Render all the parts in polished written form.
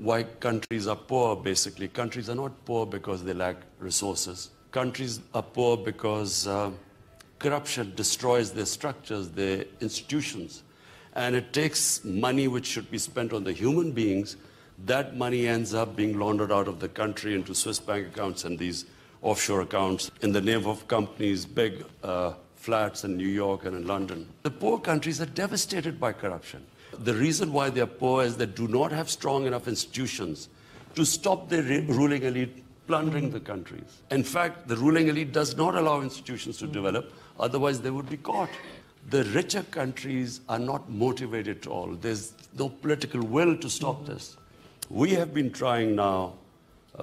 Why countries are poor, basically. Countries are not poor because they lack resources. Countries are poor because corruption destroys their structures, their institutions. And it takes money which should be spent on the human beings. That money ends up being laundered out of the country into Swiss bank accounts and these offshore accounts in the name of companies, big flats in New York and in London. The poor countries are devastated by corruption. The reason why they are poor is they do not have strong enough institutions to stop the ruling elite plundering the countries. In fact, the ruling elite does not allow institutions to develop, otherwise they would be caught. The richer countries are not motivated at all. There's no political will to stop this. We have been trying now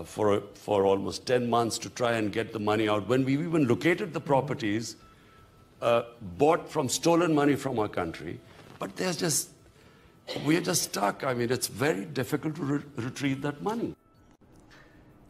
for almost 10 months to try and get the money out. When we've even located the properties, bought from stolen money from our country, but we're just stuck. I mean, it's very difficult to retrieve that money.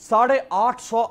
850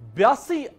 82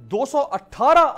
218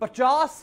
50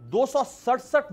267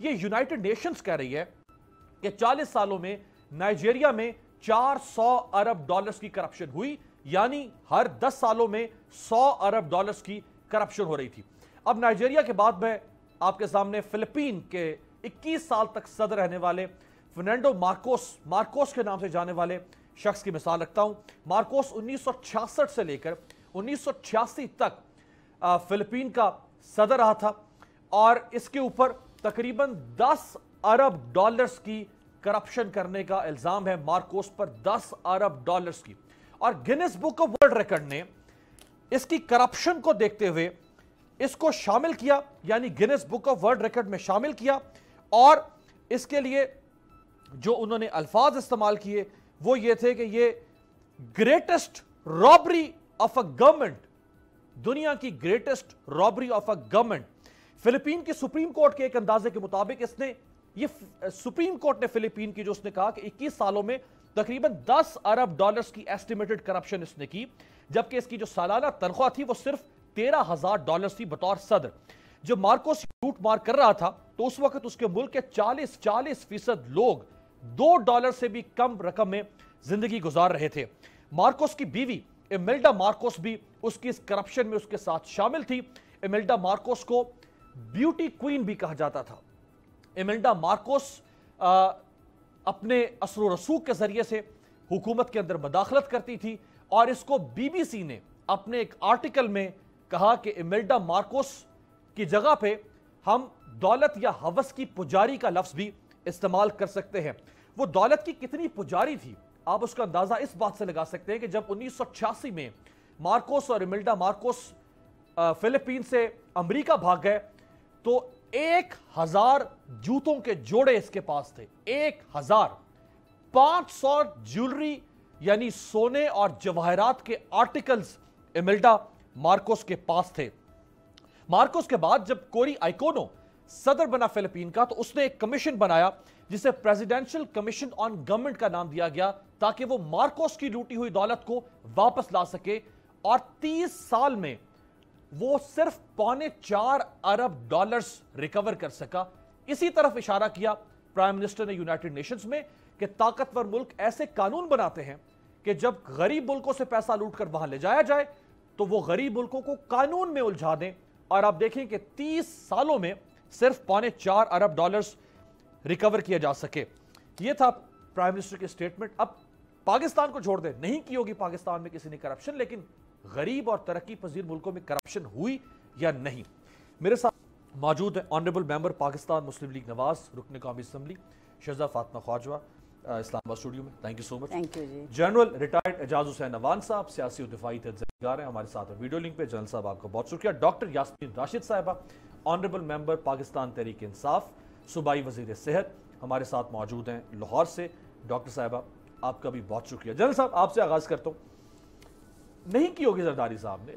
یہ United nations کہہ رہی ہے کہ 40 سالوں میں Nigeria میں 400 ارب dollars کی corruption ہوئی، یعنی ہر 10 سالوں میں 100 ارب ڈالرز کی کرپشن ہو رہی تھی۔ اب نائجیریا کے بعد میں آپ کے سامنے فلپین کے 21 سال تک صدر رہنے والے فرنینڈو مارکوس کے نام سے جانے والے شخص کی مثال رکھتا ہوں۔ مارکوس 1966 سے لے کر 1986 تک فلپین کا صدر رہا تھا، اور اس کے اوپر تقریباً 10 ارب ڈالرز کی کرپشن کرنے کا الزام ہے مارکوس پر، 10 ارب ڈالرز کی۔ اور grains book of world record نے اس کی کرپشن کو دیکھتے ہوئے اس کو شامل کیا، یعنی grains book of world record میں شامل کیا، اور اس کے لیے جو انہوں نے الفاظ استعمال کیے وہ یہ تھے کہ یہ greatest robbery of a government, دنیا کی greatest robbery of a government. Philippine کی سپریم کورٹ کے ایک اندازے کے مطابق اس نے یہ سپریم کورٹ نے فلپین کی جو اس نے کہا کہ 21 سالوں میں تقریباً 10 ارب ڈالرز کی ایسٹیمیٹڈ کرپشن اس نے کی، جبکہ اس کی جو سالانہ تنخواہ تھی وہ صرف 13,000 ڈالرز تھی بطور صدر۔ جب مارکوس لوٹ مار کر رہا تھا تو اس وقت اس کے ملک کے 40% لوگ $2 سے بھی کم رقم میں زندگی گزار رہے تھے۔ مارکوس کی بیوی ایمیلڈا مارکوس بھی اس کی اس کرپشن میں اس کے ساتھ شامل تھی۔ ایمیلڈا مارکوس کو بیوٹی کوئین بھی کہا جاتا تھا۔ ایمیلڈا مارکوس اپنے اثر و رسوخ کے ذریعے سے حکومت کے اندر مداخلت کرتی تھی، اور اس کو بی بی سی نے اپنے ایک آرٹیکل میں کہا کہ ایمیلڈا مارکوس کی جگہ پہ ہم دولت یا ہوس کی پجاری کا لفظ بھی استعمال کر سکتے ہیں۔ وہ دولت کی کتنی پجاری تھی آپ اس کا اندازہ اس بات سے لگا سکتے ہیں کہ جب 1986 میں مارکوس اور ایمیلڈا مارکوس فلپین سے امریکہ بھاگ گئے تو 1000 جوتوں کے جوڑے اس کے پاس تھے، 1000، 500 جیولری یعنی سونے اور جواہرات کے آرٹیکلز ایمیلڈا مارکوس کے پاس تھے۔ مارکوس کے بعد جب کوری آئیکونو صدر بنا فلپین کا تو اس نے ایک کمیشن بنایا جسے پریزیڈنشل کمیشن آن گورنمنٹ کا نام دیا گیا، تاکہ وہ مارکوس کی لوٹی ہوئی دولت کو واپس لا سکے، اور 30 سال میں وہ صرف 4.25 ارب ڈالرز ریکور کر سکا۔ اسی طرف اشارہ کیا پرائم منسٹر نے یونائٹڈ نیشنز میں کہ طاقتور ملک ایسے قانون بناتے ہیں کہ جب غریب ملکوں سے پیسہ لوٹ کر وہاں لے جایا جائے تو وہ غریب ملکوں کو قانون میں الجھا دیں، اور آپ دیکھیں کہ 30 سالوں میں صرف 4.25 ارب ڈالرز ریکور کیا جا سکے۔ یہ تھا پرائم منسٹر کی سٹیٹمنٹ۔ اب پاکستان کو چھوڑ دیں، نہیں کی ہوگی پاکستان میں کسی نے کرپشن، لیکن غریب اور ترقی پذیر ملکوں میں کرپشن ہوئی یا نہیں؟ میرے ساتھ موجود ہے آنریبل ممبر پاکستان مسلم لیگ نواز، رکن قومی assembly, Shahzad Fatima Khawaja, Islamabad studio میں۔ Thank you so much. General retired Ejaz Hussain Nawan صاحب، سیاسی و دفاعی تجزیہ‌نگار ہیں، ہمارے ساتھ ویڈیو لنک پہ۔ جنرل صاحب آپ کا بہت شکریہ۔ ڈاکٹر یاسمین راشد صاحبہ، آنریبل ممبر پاکستان تحریک انصاف، صوبائی وزیر صحت، ہمارے ساتھ موجود ہیں لاہور سے۔ ڈاکٹر صاحبہ آپ کا بھی بہت شکریہ۔ جنرل صاحب آپ سے آغاز کرتا ہوں، نہیں کی ہوگی زرداری صاحب نے،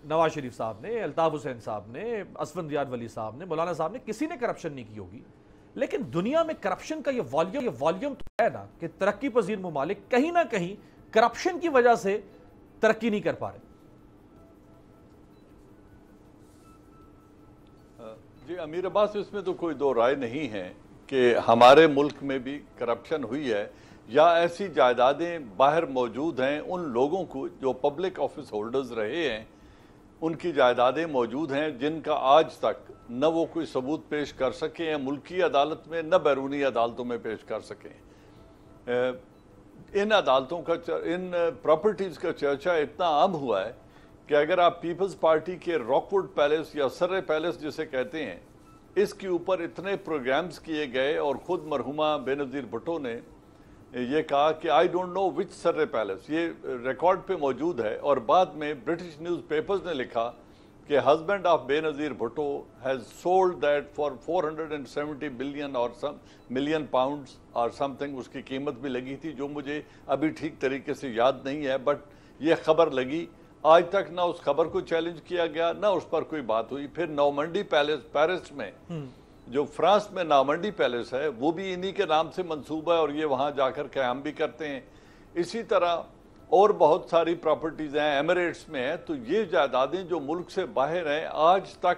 نواز شریف صاحب نے، الطاف حسین صاحب نے، اسفندیار ولی صاحب نے، مولانا صاحب نے، کسی نے کرپشن نہیں کی ہوگی، لیکن دنیا میں کرپشن کا یہ والیوم تو ہے نا کہ ترقی پذیر ممالک کہیں نہ کہیں کرپشن کی وجہ سے ترقی نہیں کر پا رہے۔ جی امیر عباس، اس میں تو کوئی دو رائے نہیں ہے کہ ہمارے ملک میں بھی کرپشن ہوئی ہے، یا ایسی جائیدادیں باہر موجود ہیں ان لوگوں کو جو پبلک آفس ہولڈرز رہے ہیں، ان کی جائیدادیں موجود ہیں جن کا آج تک نہ وہ کوئی ثبوت پیش کر سکے ہیں ملکی عدالت میں، نہ بیرونی عدالتوں میں پیش کر سکیں۔ ان عدالتوں کا، ان پراپرٹیز کا چرچا اتنا عام ہوا ہے کہ اگر آپ پیپلز پارٹی کے راک ووڈ پیلس یا سرے پیلس جسے کہتے ہیں، اس کے اوپر اتنے پروگرامز کیے گئے، اور خود مرحومہ بے نظیر بھٹو نے یہ کہا کہ آئی ڈونٹ نو وچ سرے پیلس، یہ ریکارڈ پہ موجود ہے، اور بعد میں برٹش نیوز پیپرز نے لکھا کہ husband of Benazir Bhutto has sold that for 470 billion اور ملین پاؤنڈز اور سم تھنگ، اس کی قیمت بھی لگی تھی جو مجھے ابھی ٹھیک طریقے سے یاد نہیں ہے، بٹ یہ خبر لگی۔ آج تک نہ اس خبر کو چیلنج کیا گیا، نہ اس پر کوئی بات ہوئی۔ پھر نارمنڈی پیلس پیرس میں، جو فرانس میں نارمنڈی پیلس ہے، وہ بھی انہی کے نام سے منصوبہ ہے، اور یہ وہاں جا کر قیام بھی کرتے ہیں۔ اسی طرح اور بہت ساری پراپرٹیز ہیں، ایمریٹس میں ہیں۔ تو یہ جائیدادیں جو ملک سے باہر ہیں، آج تک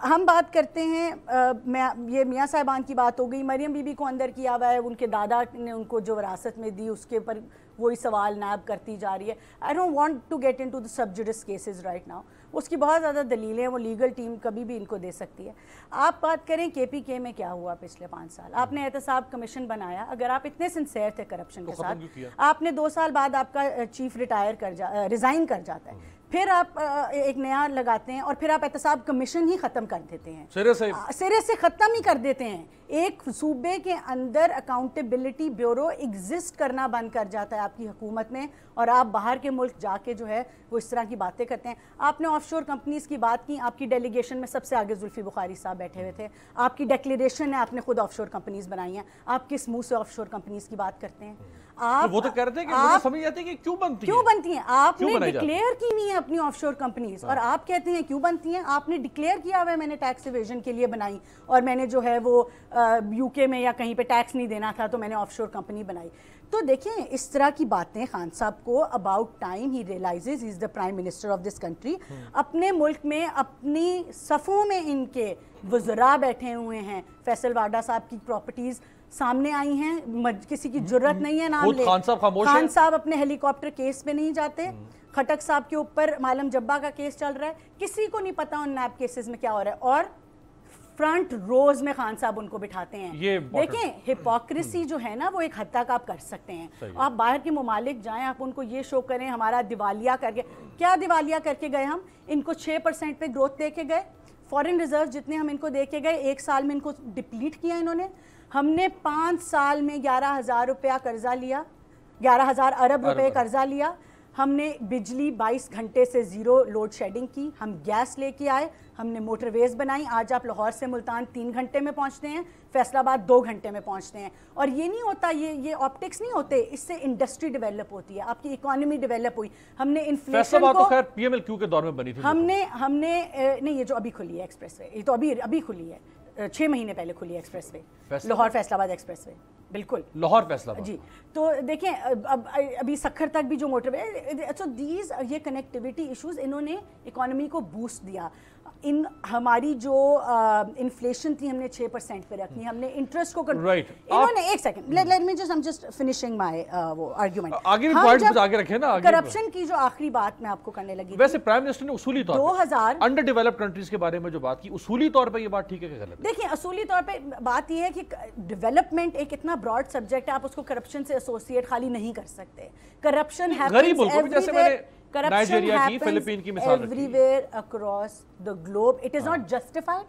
ہم بات کرتے ہیں یہ میاں صاحبان کی بات ہو گئی, مریم بی بی کو اندر کیا ہوا ہے, ان کے دادا نے ان کو جو وراثت میں دی اس کے اوپر وہی سوال نائب کرتی جا رہی ہے. I don't want to get into the sub judice cases right now, اس کی بہت زیادہ دلیلیں ہیں, وہ لیگل ٹیم کبھی بھی ان کو دے سکتی ہے. آپ بات کریں کے پی کے میں کیا ہوا پچھلے 5 سال, آپ نے احتساب کمیشن بنایا, اگر آپ اتنے سنسیئر تھے کرپشن کے ساتھ, آپ نے 2 سال بعد آپ کا چیف ریزائن کر جاتا ہے, پھر آپ ایک نیا لگاتے ہیں اور پھر آپ احتساب کمیشن ہی ختم کر دیتے ہیں, سرے سے ختم ہی کر دیتے ہیں. ایک صوبے کے اندر اکاؤنٹیبلٹی بیورو ایگزسٹ کرنا بند کر جاتا ہے آپ کی حکومت میں, اور آپ باہر کے ملک جا کے جو ہے وہ اس طرح کی باتیں کرتے ہیں. آپ نے آف شور کمپنیز کی بات کی, آپ کی ڈیلیگیشن میں سب سے آگے زلفی بخاری صاحب بیٹھے ہوئے تھے, آپ کی ڈیکلیریشن ہے آپ نے خود آف شور کمپنیز بنائی ہیں, آپ کس منہ سے آف شور کمپنیز کی بات کرتے ہیں؟ وہ تو کہہ رہے تھے کہ مجھے سمجھ آتی ہے کہ کیوں بنتی ہیں, آپ نے ڈکلیئر کی نہیں ہے اپنی آف شور کمپنیز, اور آپ کہتے ہیں کیوں بنتی ہیں. آپ نے ڈکلیئر کیا ہوا ہے میں نے ٹیکس ایویژن کے لیے بنائی, اور میں نے جو ہے وہ یو کے میں یا کہیں پہ ٹیکس نہیں دینا تھا تو میں نے آف شور کمپنی بنائی. تو دیکھیں اس طرح کی باتیں خان صاحب کو about time he realises he is the prime minister of this country. اپنے ملک میں اپنی صفوں میں ان کے وزراء بیٹھے ہوئے ہیں, فیصل واڈا صاحب کی پراپرٹیز سامنے آئی ہیں, کسی کی جرت نہیں ہے نام لے. خان صاحب اپنے ہیلی کاپٹر کیس پہ نہیں جاتے, خٹک صاحب کے اوپر معلم جبا کا کیس چل رہا ہے, کسی کو نہیں پتا ان نیب کیسز میں کیا ہو رہا ہے, اور فرنٹ روز میں خان صاحب ان کو بٹھاتے ہیں. دیکھیں ہپوکریسی جو ہے نا وہ ایک حد تک آپ کر سکتے ہیں, آپ باہر کے ممالک جائیں, آپ ان کو یہ شو کریں ہمارا دیوالیہ کر کے, کیا دیوالیہ کر کے گئے ہم, ان کو 6% پہ گروتھ دے کے گئے, فورن ریزرو جتنے ہم ان کو دے کے گئے 1 سال میں ان کو ڈپلیٹ کیا انہوں نے. ہم نے 5 سال میں 11,000 روپیہ قرضہ لیا, 11,000 ارب روپے قرضہ لیا. ہم نے بجلی 22 گھنٹے سے 0 لوڈ شیڈنگ کی, ہم گیس لے کے آئے, ہم نے موٹر ویز بنائی. آج آپ لاہور سے ملتان 3 گھنٹے میں پہنچتے ہیں, فیصل آباد 2 گھنٹے میں پہنچتے ہیں. اور یہ نہیں ہوتا, یہ آپٹکس نہیں ہوتے, اس سے انڈسٹری ڈیولپ ہوتی ہے, آپ کی اکانومی ڈیولپ ہوئی. ہم نے انفلیشن کو خیر پی ایم ایل کیو کے دور میں بنی تھی, ہم نے نہیں, یہ جو ابھی کھلی ہے ایکسپریس وے, یہ تو ابھی کھلی ہے, 6 مہینے پہلے کھلی ایکسپریس وے, لاہور فیصل آباد ایکسپریس وے, بالکل لاہور فیصل آباد. جی تو دیکھیں ابھی سکھر تک بھی جو موٹر وے, سو دیز یہ کنیکٹیوٹی ایشوز انہوں نے اکانومی کو بوسٹ دیا. ہماری جو انفلیشن تھی ہم نے 6% پہ رکھنی, ہم نے انٹرسٹ کو انہوں نے, ایک second let me just finishing my وہ آرگیومنٹ, آگے رکھیں نا. کرپشن کی جو آخری بات میں آپ کو کرنے لگی, ویسے پرائم منسٹر نے اصولی طور پر انڈر ڈیولپڈ کنٹریز کے بارے میں جو بات کی, اصولی طور پہ یہ بات ٹھیک ہے کہ غلط ہے؟ دیکھیں اصولی طور پہ بات یہ ہے کہ ڈیولپمنٹ ایک اتنا براڈ سبجیکٹ ہے, آپ اس کو کرپشن سے ایسوسیٹ خالی نہیں کر سکتے. کرپشن غریب ملکوں میں, جیسے میں نے نائجیریا کی, فلپین کی مثال رکھی, everywhere across the globe. It is not justified.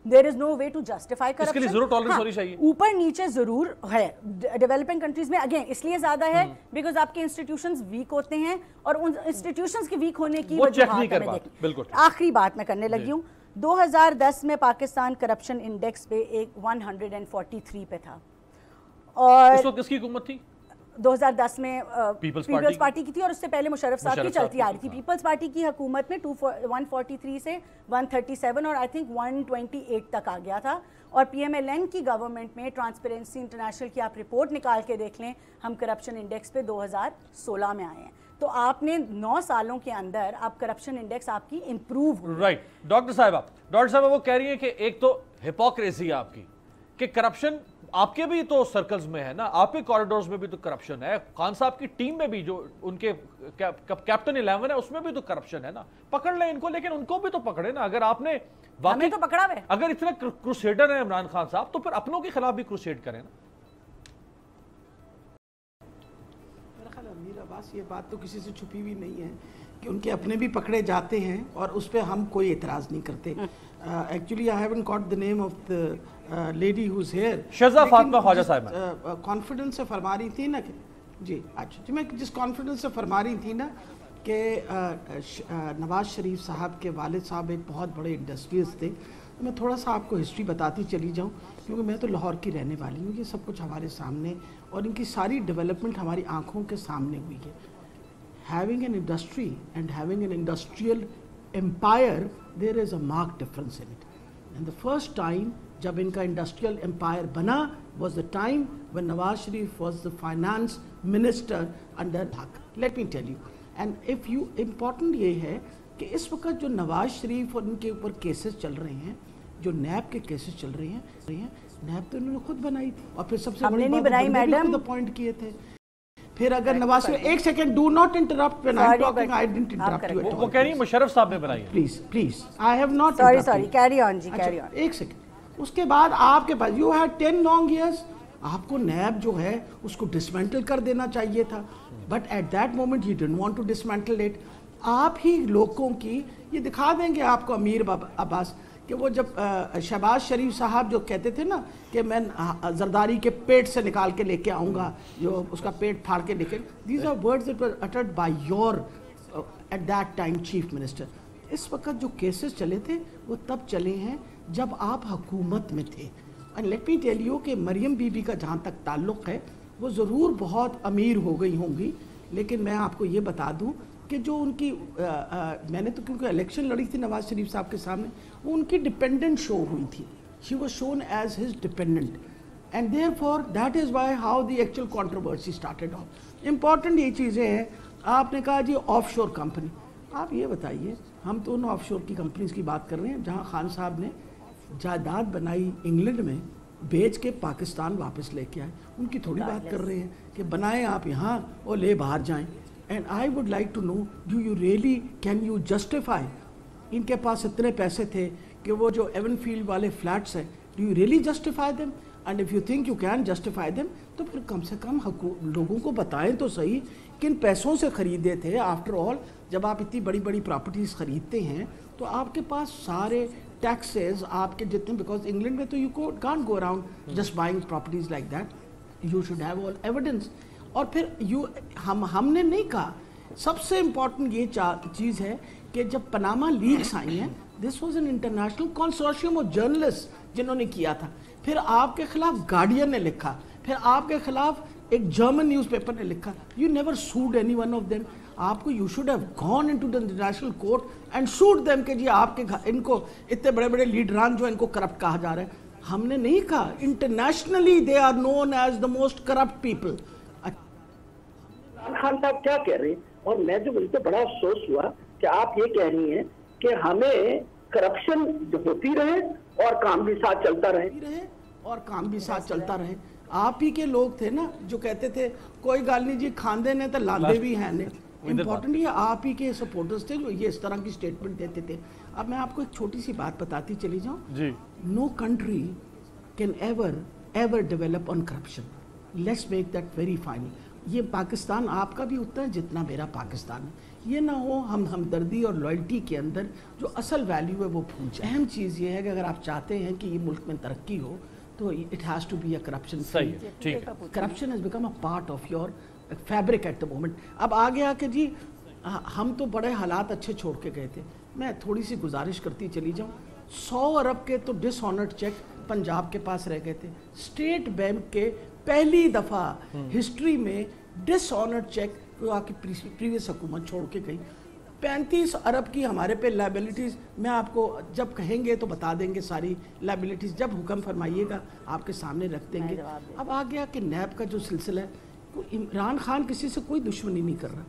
There is no way to justify corruption. اس کے لیے ضرور ٹالرنس ہونی چاہیے. اوپر نیچے ضرور ہے. ڈیولپنگ کنٹریز میں اگین اس لیے زیادہ ہے بیکاز آپ کے انسٹیٹیوشنز ویک ہوتے ہیں, اور ان انسٹیٹیوشنز کے ویک ہونے کی وجہ. آخری بات میں کرنے لگی ہوں, 2010 میں پاکستان کرپشن انڈیکس پہ ایک 143 پہ تھا, اور اس وقت کس کی حکومت تھی؟ 2010 میں پیپلز پارٹی کی تھی, اور اس سے پہلے مشرف صاحب کی چلتی آ رہی تھی. پیپلز پارٹی کی حکومت میں 143 سے 137 اور آئی تھنک 128 تک آ گیا تھا. اور پی ایم ایل این کی گورنمنٹ میں ٹرانسپیرنسی انٹرنیشنل کی آپ رپورٹ نکال کے دیکھ لیں, ہم کرپشن انڈیکس پہ 2016 میں آئے ہیں. تو آپ نے 9 سالوں کے اندر آپ کرپشن انڈیکس آپ کی امپروو ہوئی. رائٹ. ڈاکٹر صاحبہ وہ کہہ رہی ہیں کہ ایک تو ہپوکریسی آپ کی, کہ کرپشن آپ کے بھی تو سرکلز میں ہے نا, آپ کے کوریڈورز میں بھی تو کرپشن ہے, خان صاحب کی ٹیم میں بھی جو ان کے کیپٹن 11 ہے اس میں بھی تو کرپشن ہے نا. پکڑ لیں ان کو, لیکن ان کو بھی تو پکڑے نا. اگر آپ نے واقعی تو پکڑا ہے, اگر اتنا کروسیڈر ہیں عمران خان صاحب, تو پھر اپنوں کے خلاف بھی کروسیڈ کریں نا. میرا خیال امیر عباس یہ بات تو کسی سے چھپی ہوئی نہیں ہے کہ ان کے اپنے بھی پکڑے جاتے ہیں, اور اس پہ ہم کوئی اعتراض نہیں کرتے. Actually, I haven't got the name of the lady who's here. شہزہ Fatima خواجہ صاحبہ کانفیڈنس سے فرما رہی تھی نا کہ جی اچھا میں جس کانفیڈنس سے فرما رہی تھی نا کہ نواز شریف صاحب کے والد صاحب ایک بہت بڑے انڈسٹریز تھے. میں تھوڑا سا آپ کو ہسٹری بتاتی چلی جاؤں, کیونکہ میں تو لاہور کی رہنے والی ہوں. یہ سب کچھ ہمارے سامنے, اور ان کی ساری ڈیولپمنٹ ہماری آنکھوں کے سامنے ہوئی ہے. Having an industry and having an industrial empire, there is a marked difference in it. And the first time jab inka industrial empire bana was the time when Nawaz Sharif was the finance minister under Haq. Let me tell you. And if you, important ye hai کہ اس وقت جو نواز شریف اور ان کے اوپر cases چل رہے ہیں, جو نیب کے کیسز چل رہے ہیں, نیب تو انہوں نے خود بنائی تھی, اور پھر سب سے بڑی بات خود اپوائنٹ کیے تھے. پھر اگر نواز شریف, ایک second, do not interrupt when I'm talking, I didn't interrupt you at all. وہ کہہ رہی ہیں مشرف صاحب نے بنائی ہے. Please, I have not interrupted. Sorry, carry on جی, carry on. ایک سیکنڈ, اس کے بعد آپ کے پاس you had 10 long years, آپ کو نیب جو ہے اس کو ڈسمینٹل کر دینا چاہیے تھا, but at that moment you didn't want to dismantle it. آپ ہی لوگوں کی, یہ دکھا دیں گے آپ کو امیر عباس, کہ وہ جب شہباز شریف صاحب جو کہتے تھے نا کہ میں زرداری کے پیٹ سے نکال کے لے کے آؤں گا, جو اس کا پیٹ پھاڑ کے لے کے, these are words that were uttered by your at that time chief minister. اس وقت جو کیسز چلے تھے وہ تب چلے ہیں جب آپ حکومت میں تھے. and let me tell you کہ مریم بی بی کا جہاں تک تعلق ہے وہ ضرور بہت امیر ہو گئی ہوں گی, لیکن میں آپ کو یہ بتا دوں کہ جو ان کی میں نے تو کیونکہ الیکشن لڑی تھی نواز شریف صاحب کے سامنے, وہ ان کی ڈپینڈنٹ شو ہوئی تھی. She was shown as his dependent, and therefore that is why how the actual controversy started off. Important یہ چیزیں ہیں. آپ نے کہا جی آف شور کمپنی, آپ یہ بتائیے, ہم تو ان آف شور کی کمپنیز کی بات کر رہے ہیں جہاں خان صاحب نے جائیداد بنائی انگلینڈ میں, بیچ کے پاکستان واپس لے کے آئے. ان کی تھوڑی بات کر رہے ہیں کہ بنائیں آپ یہاں اور لے باہر جائیں. And I would like to know, do you really, can you justify, ان کے پاس اتنے پیسے تھے کہ وہ جو ایون فیلڈ والے فلیٹس ہیں, do you really justify them? And if you think you can justify them, تو پھر کم سے کم لوگوں کو بتائیں تو صحیح کن پیسوں سے خریدے تھے. آفٹر آل جب آپ اتنی بڑی بڑی پراپرٹیز خریدتے ہیں تو آپ کے پاس سارے ٹیکسز آپ کے جتنے, بیکاز انگلینڈ میں تو you can't go around just buying properties like that. You should have all evidence. اور پھر ہم نے نہیں کہا, سب سے امپورٹنٹ یہ چیز ہے کہ جب پاناما لیکس آئی ہیں, this was an international consortium of journalist جنہوں نے کیا تھا. پھر آپ کے خلاف گارڈین نے لکھا, پھر آپ کے خلاف ایک جرمن نیوز پیپر نے لکھا. You never sued any one of them. آپ کو you should have gone into the international court and sued them کہ جی آپ کے ان کو اتنے بڑے بڑے لیڈران جو ان کو کرپٹ کہا جا رہا ہے. ہم نے نہیں کہا. Internationally they are known as the most corrupt people. Khan صاحب کیا کہہ رہے ہیں, اور میں جو مجھے بڑا افسوس ہوا کہ آپ یہ کہہ رہی ہیں کہ ہمیں کرپشن ہوتی رہے اور کام بھی ساتھ چلتا رہے. آپ ہی کے لوگ تھے نا جو کہتے تھے کوئی گال نہیں جی, کھاندے نے تو لاندے بھی ہیں نے. امپورٹنٹ یہ آپ ہی کے سپورٹرز تھے جو یہ اس طرح کی سٹیٹمنٹ دیتے تھے. اب میں آپ کو ایک چھوٹی سی بات بتاتی چلی جاؤں. No country can ever develop on corruption. Let's make that very final. یہ پاکستان آپ کا بھی اتنا ہے جتنا میرا پاکستان ہے. یہ نہ ہو ہم ہمدردی اور لائلٹی کے اندر جو اصل ویلیو ہے وہ بھول جائیں. اہم چیز یہ ہے کہ اگر آپ چاہتے ہیں کہ یہ ملک میں ترقی ہو تو it has to be a corruption free. Corruption has become a part of your fabric at the moment. اب آ گیا کہ جی ہم تو بڑے حالات اچھے چھوڑ کے گئے تھے. میں تھوڑی سی گزارش کرتی چلی جاؤں. 100 ارب کے تو ڈس آنرڈ چیک پنجاب کے پاس رہ گئے تھے. اسٹیٹ بینک کے پہلی دفعہ ہسٹری میں ڈس آنرڈ چیک جو آ کے پریویس حکومت چھوڑ کے گئی. 35 ارب کی ہمارے پہ لائبلٹیز, میں آپ کو جب کہیں گے تو بتا دیں گے ساری لائبلٹیز, جب حکم فرمائیے گا آپ کے سامنے رکھ دیں گے. اب آ گیا کہ نیب کا جو سلسلہ ہے, عمران خان کسی سے کوئی دشمنی نہیں کر رہا.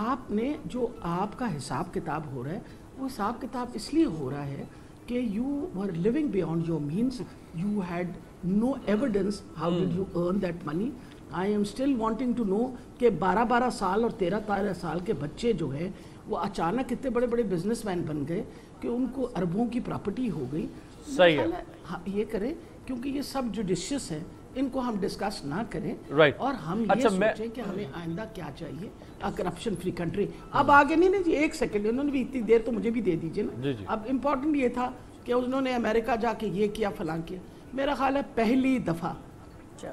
آپ نے جو آپ کا حساب کتاب ہو رہا ہے وہ حساب کتاب اس لیے ہو رہا ہے کہ you were living beyond your means. You had no evidence. How did you earn that money? I am still wanting to know کہ 12 سال اور 13 سال کے بچے جو ہے وہ اچانک اتنے بڑے بڑے بزنس مین بن گئے کہ ان کو اربوں کی پراپرٹی ہو گئی. صحیح ہے. یہ کریں کیونکہ یہ سب جوڈیشیس ہیں, ان کو ہم ڈسکس نہ کریں اور ہم یہ سوچیں کہ ہمیں آئندہ کیا چاہیے. Corruption free country. اب آگے نہیں جی, ایک سیکنڈ, انہوں نے بھی اتنی دیر تو مجھے بھی دے دیجیے نا. اب امپورٹنٹ یہ تھا کہ انہوں نے امریکہ جا کے یہ کیا فلاں کیا. میرا خیال ہے پہلی دفعہ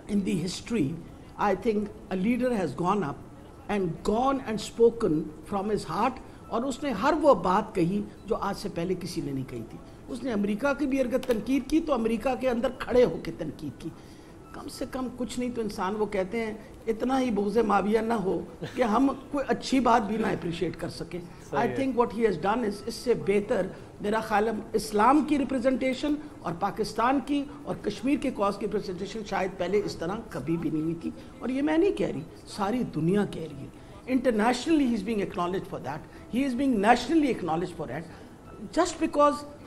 in the history I think a leader has gone up and spoken from his heart, اور اس نے ہر وہ بات کہی جو آج سے پہلے کسی نے نہیں کہی تھی. اس نے امریکہ کی بھی اگر تنقید کی تو امریکہ کے اندر کھڑے ہو کے تنقید کی. کم سے کم کچھ نہیں تو انسان, وہ کہتے ہیں اتنا ہی بغض ماویہ نہ ہو کہ ہم کوئی اچھی بات بھی نہ اپریشیٹ کر سکیں. I think what he has done is اس سے بہتر میرا خیال ہے اسلام کی ریپرزنٹیشن اور پاکستان کی اور کشمیر کے کاز کی ریپرزنٹیشن شاید پہلے اس طرح کبھی بھی نہیں ہوئی تھی. اور یہ میں نہیں کہہ رہی, ساری دنیا کہہ رہی ہے. internationally he is being acknowledged for that, he is being nationally acknowledged for that. Just because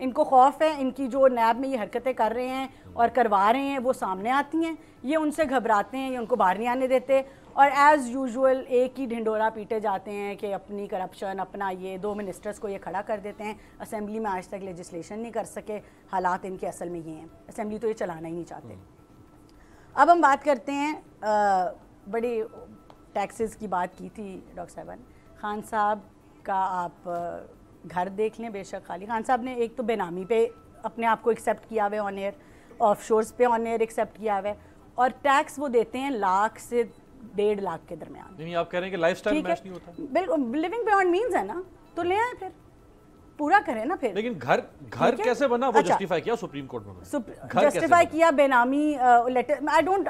ان کو خوف ہے, ان کی جو نیب میں یہ حرکتیں کر رہے ہیں اور کروا رہے ہیں وہ سامنے آتی ہیں, یہ ان سے گھبراتے ہیں, یہ ان کو باہر نہیں آنے دیتے, اور ایز یوزول ایک ہی ڈھنڈورا پیٹے جاتے ہیں کہ اپنی کرپشن, اپنا یہ 2 منسٹرز کو یہ کھڑا کر دیتے ہیں. اسمبلی میں آج تک لیجسلیشن نہیں کر سکے, حالات ان کے اصل میں یہ ہیں, اسمبلی تو یہ چلانا ہی نہیں چاہتے. اب ہم بات کرتے ہیں, بڑی ٹیکسز کی بات کی تھی ڈاکٹر صاحبہ نے. خان صاحب کا آپ گھر دیکھ لیں, بے شک خالی. خان صاحب نے ایک تو بے نامی پہ اپنے آپ کو ایکسیپٹ کیا ہوا ہے آن ایئر, آف شورز پہ آن ایئر ایکسیپٹ کیا ہوا ہے, اور ٹیکس وہ دیتے ہیں 1 لاکھ سے 1.5 لاکھ کے درمیان. یعنی آپ کہہ رہے ہیں کہ لائف سٹائل میچ نہیں ہوتا؟ بالکل, لیونگ بیونڈ مینز ہے نا, تو لے آئیں پھر, پورا کریں نا پھر. لیکن گھر کیسے بنا, وہ جسٹیفائی کیا سپریم کورٹ میں, جسٹیفائی کیا بے نامی letter. I don't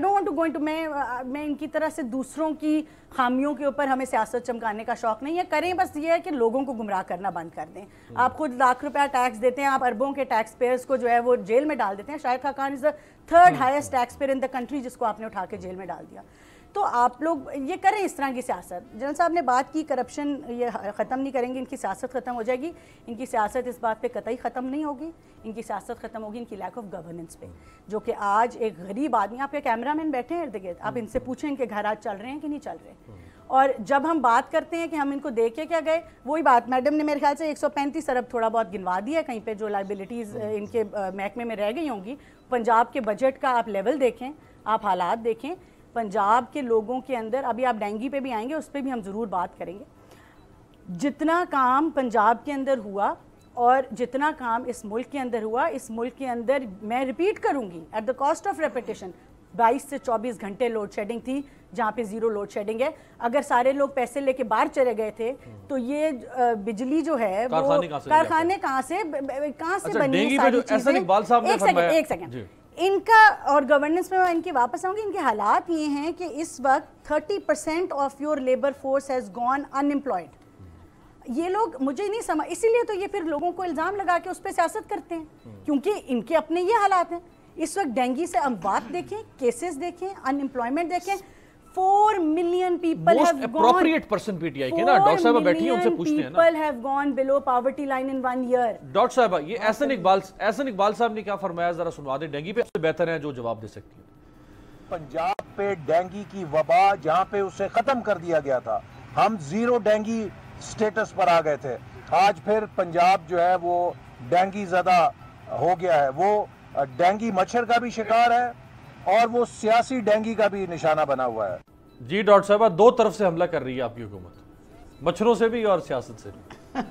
want to go into, میں ان کی طرح سے دوسروں کی خامیوں کے اوپر ہمیں سیاست چمکانے کا شوق نہیں ہے. کریں بس یہ ہے کہ لوگوں کو گمراہ کرنا بند کر دیں. آپ خود لاکھ روپیہ ٹیکس دیتے ہیں, آپ اربوں کے ٹیکس پیئرز کو جو ہے وہ جیل میں ڈال دیتے ہیں. Shahid Khaqan is the 3rd highest tax payer in the country, جس کو آپ نے اٹھا کے جیل میں ڈال دیا. تو آپ لوگ یہ کریں اس طرح کی سیاست. جنرل صاحب نے بات کی کرپشن یہ ختم نہیں کریں گے, ان کی سیاست ختم ہو جائے گی. ان کی سیاست اس بات پہ قطعی ختم نہیں ہوگی, ان کی سیاست ختم ہوگی ان کی لیک آف گورننس پہ, جو کہ آج ایک غریب آدمی, آپ کے کیمرہ مین بیٹھے ہیں ارد گرد, آپ ان سے پوچھیں ان کے گھر آج چل رہے ہیں کہ نہیں چل رہے. اور جب ہم بات کرتے ہیں کہ ہم ان کو دیکھ کے کیا گئے, وہی بات میڈم نے میرے خیال سے 135 ارب تھوڑا بہت گنوا دیا ہے کہیں پہ, جو لائبلٹیز ان کے محکمے میں رہ گئی ہوں گی. پنجاب کے بجٹ کا آپ لیول دیکھیں, آپ حالات دیکھیں پنجاب کے لوگوں کے اندر. ابھی آپ ڈینگی پہ بھی آئیں گے, اس پہ بھی ہم ضرور بات کریں گے. جتنا کام پنجاب کے اندر ہوا اور جتنا کام اس ملک کے اندر ہوا, اس ملک کے اندر میں ریپیٹ کروں گی at the cost of repetition, 22 سے 24 گھنٹے لوڈ شیڈنگ تھی جہاں پہ 0 لوڈ شیڈنگ ہے. اگر سارے لوگ پیسے لے کے باہر چلے گئے تھے تو یہ بجلی جو ہے وہ کارخانے کہاں سے بنی ساری چیزیں. ایک سیکنڈ ان کا, اور گورننس میں ان کی واپس آؤں گی. ان کے حالات یہ ہیں کہ اس وقت 30% of your labour force has gone unemployed. یہ لوگ مجھے نہیں سمجھ, اسی لیے تو یہ پھر لوگوں کو الزام لگا کے اس پہ سیاست کرتے ہیں, کیونکہ ان کے اپنے یہ حالات ہیں. اس وقت ڈینگی سے اموات دیکھیں, کیسز دیکھیں, ان امپلائمنٹ دیکھیں. 4 million people have gone. appropriate person PTI کے نا ڈاکٹر صاحبہ بیٹھی ہیں, ان سے پوچھتے ہیں نا. people have gone below poverty line in 1 year. Doctor صاحبہ یہ احسن اقبال صاحب نے کیا فرمایا, ذرا سنوا دیں. ڈینگی پہ بہتر ہے جو جواب دے سکتی ہے. پنجاب پہ ڈینگی کی وبا جہاں پہ اسے ختم کر دیا گیا تھا, ہم 0 ڈینگی سٹیٹس پر آ گئے تھے. آج پھر پنجاب جو ہے وہ ڈینگی زدہ ہو گیا ہے. وہ ڈینگی مچھر کا بھی شکار ہے اور وہ سیاسی ڈینگی کا بھی نشانہ بنا ہوا ہے. جی ڈاکٹر صاحبہ, 2 طرف سے حملہ کر رہی ہے آپ کی حکومت, مچھروں سے بھی اور سیاست سے بھی.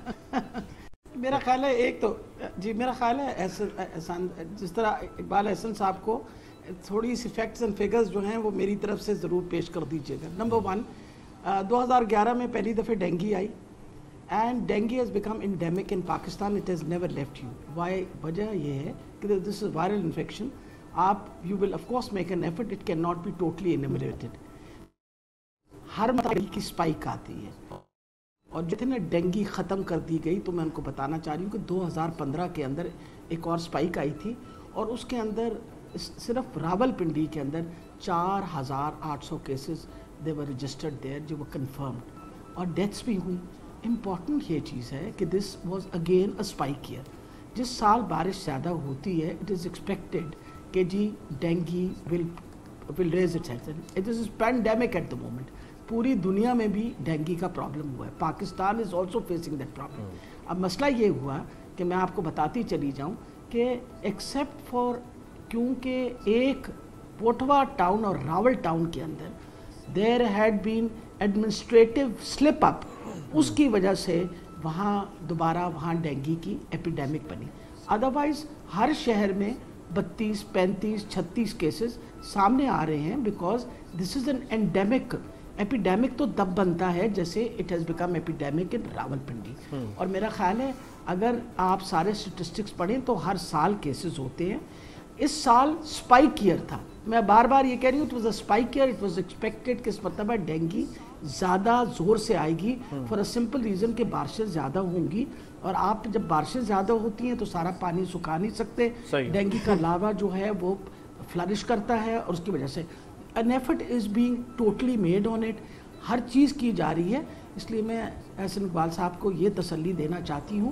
میرا خیال ہے ایک تو جی میرا خیال ہے احسان, جس طرح اقبال احسن صاحب کو تھوڑی سی فیکٹس اینڈ فگرز جو ہیں وہ میری طرف سے ضرور پیش کر دیجیے گا. نمبر 1, 2011 میں پہلی دفعہ ڈینگی آئی, and dengue has become endemic in Pakistan. It has never left you. Why, وجہ یہ ہے کہ دس از وائرل انفیکشن. آپ you will of course make an effort, it can not be totally annihilated. ہر مطلب کی سپائک آتی ہے, اور جتنے ڈینگی ختم کر دی گئی تو میں ان کو بتانا چاہ رہی ہوں کہ 2015 کے اندر ایک اور سپائک آئی تھی, اور اس کے اندر صرف راول پنڈی کے اندر 4800 کیسز دے ور رجسٹرڈ دیر, جو وہ کنفرمڈ, اور ڈیتھس بھی ہوئی. امپورٹنٹ یہ چیز ہے کہ this was again a spike year. جس سال بارش زیادہ ہوتی ہے اٹ از ایکسپیکٹڈ کہ جی dengue will raise its head. It is pandemic at the moment. پوری دنیا میں بھی ڈینگی کا پرابلم ہوا ہے. Pakistan is also facing that problem. اب مسئلہ یہ ہوا کہ میں آپ کو بتاتی چلی جاؤں کہ ایکسیپٹ فار, کیونکہ ایک پوٹوا ٹاؤن اور راول ٹاؤن کے اندر their had been administrative slip اپ, اس کی وجہ سے وہاں دوبارہ وہاں ڈینگی کی ایپیڈیمک بنی. ادروائز ہر شہر میں 32, 35, 36 کیسز سامنے آ رہے ہیں, because this is an endemic. Epidemic تو تب بنتا ہے جیسے it has become epidemic in Rawalpindi. اور میرا خیال ہے اگر آپ سارے اسٹیٹسٹکس پڑھیں تو ہر سال کیسز ہوتے ہیں. اس سال سپائک ایئر تھا. میں بار بار یہ کہہ رہی ہوں, it was a spike year. It was expected کہ اس مرتبہ ڈینگی زیادہ زور سے آئے گی فار اے سمپل ریزن کہ بارشیں زیادہ ہوں گی, اور آپ جب بارشیں زیادہ ہوتی ہیں تو سارا پانی سکھا نہیں سکتے. ڈینگی کا لاوا جو ہے وہ فلرش کرتا ہے, اور اس کی وجہ سے an effort is being totally made on it. ہر چیز کی جا رہی ہے. اس لیے میں احسن اقبال صاحب کو یہ تسلی دینا چاہتی ہوں